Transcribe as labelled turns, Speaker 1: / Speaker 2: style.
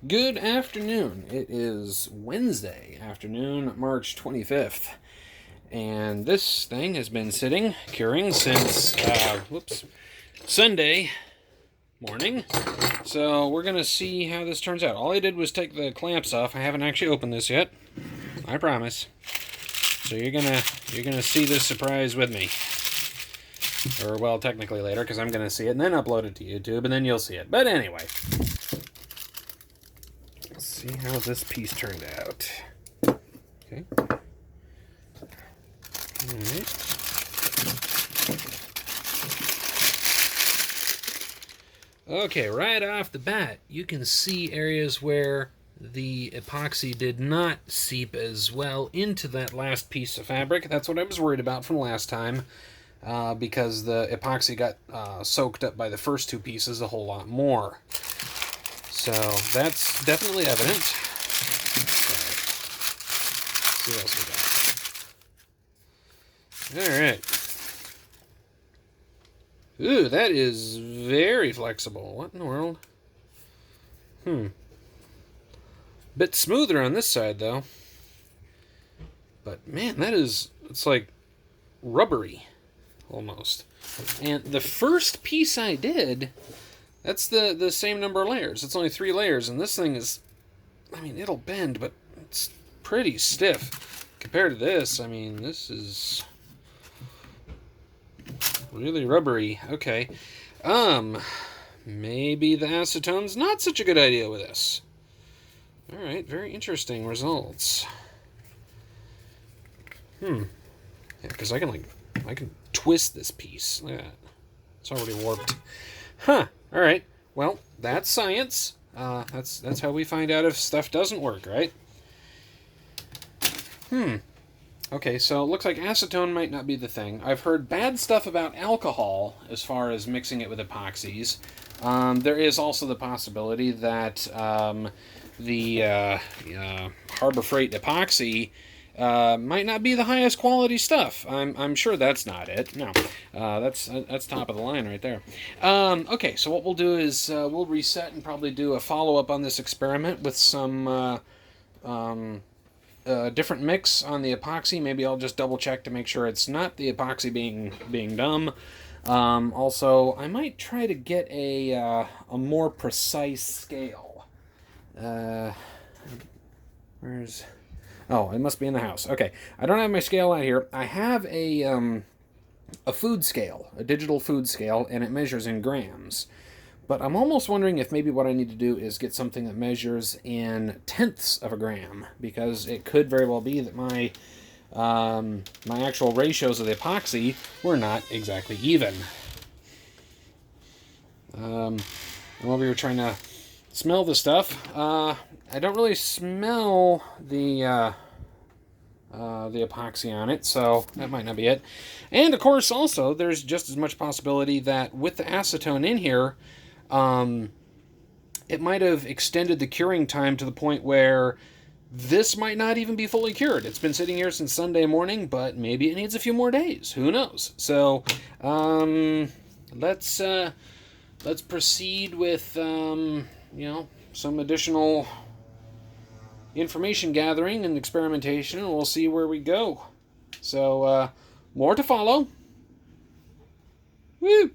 Speaker 1: Good afternoon. It is Wednesday afternoon, March 25th. And this thing has been sitting, curing since, Sunday morning. So we're going to see how this turns out. All I did was take the clamps off. I haven't actually opened this yet. I promise. So you're gonna see this surprise with me. Or, well, technically later, because I'm going to see it and then upload it to YouTube, and then you'll see it. But anyway. Let's see how this piece turned out. Okay. Alright. Okay, right off the bat, you can see areas where the epoxy did not seep as well into that last piece of fabric. That's what I was worried about from last time, because the epoxy got soaked up by the first two pieces a whole lot more. So that's definitely evident. Let's see what else we got. Alright. Ooh, that is very flexible. What in the world? Bit smoother on this side, though. But, man, it's like rubbery, almost. And the first piece I did, that's the same number of layers. It's only 3 layers, and this thing is, I mean, it'll bend, but it's pretty stiff. Compared to this, I mean, this is really rubbery. Okay. Maybe the acetone's not such a good idea with this. Alright, very interesting results. Yeah, because I can twist this piece. Look at that. It's already warped. Huh. Alright. Well, that's science. That's how we find out if stuff doesn't work, right? Okay, so it looks like acetone might not be the thing. I've heard bad stuff about alcohol as far as mixing it with epoxies. There is also the possibility that the Harbot Freight epoxy might not be the highest quality stuff. I'm sure that's not it. No, that's top of the line right there. Okay, so what we'll do is we'll reset and probably do a follow-up on this experiment with some different mix on the epoxy. Maybe I'll just double check to make sure it's not the epoxy being dumb. Also, I might try to get a more precise scale. Where's... Oh, it must be in the house. Okay, I don't have my scale out here. I have a food scale, a digital food scale, and it measures in grams. But I'm almost wondering if maybe what I need to do is get something that measures in tenths of a gram, because it could very well be that my actual ratios of the epoxy were not exactly even. I'm over here trying to smell the stuff. I don't really smell the epoxy on it, so that might not be it. And of course, also, there's just as much possibility that with the acetone in here, it might have extended the curing time to the point where this might not even be fully cured. It's been sitting here since Sunday morning, but maybe it needs a few more days. Who knows? So, let's proceed with, some additional information gathering and experimentation, and we'll see where we go. So, more to follow. Woo!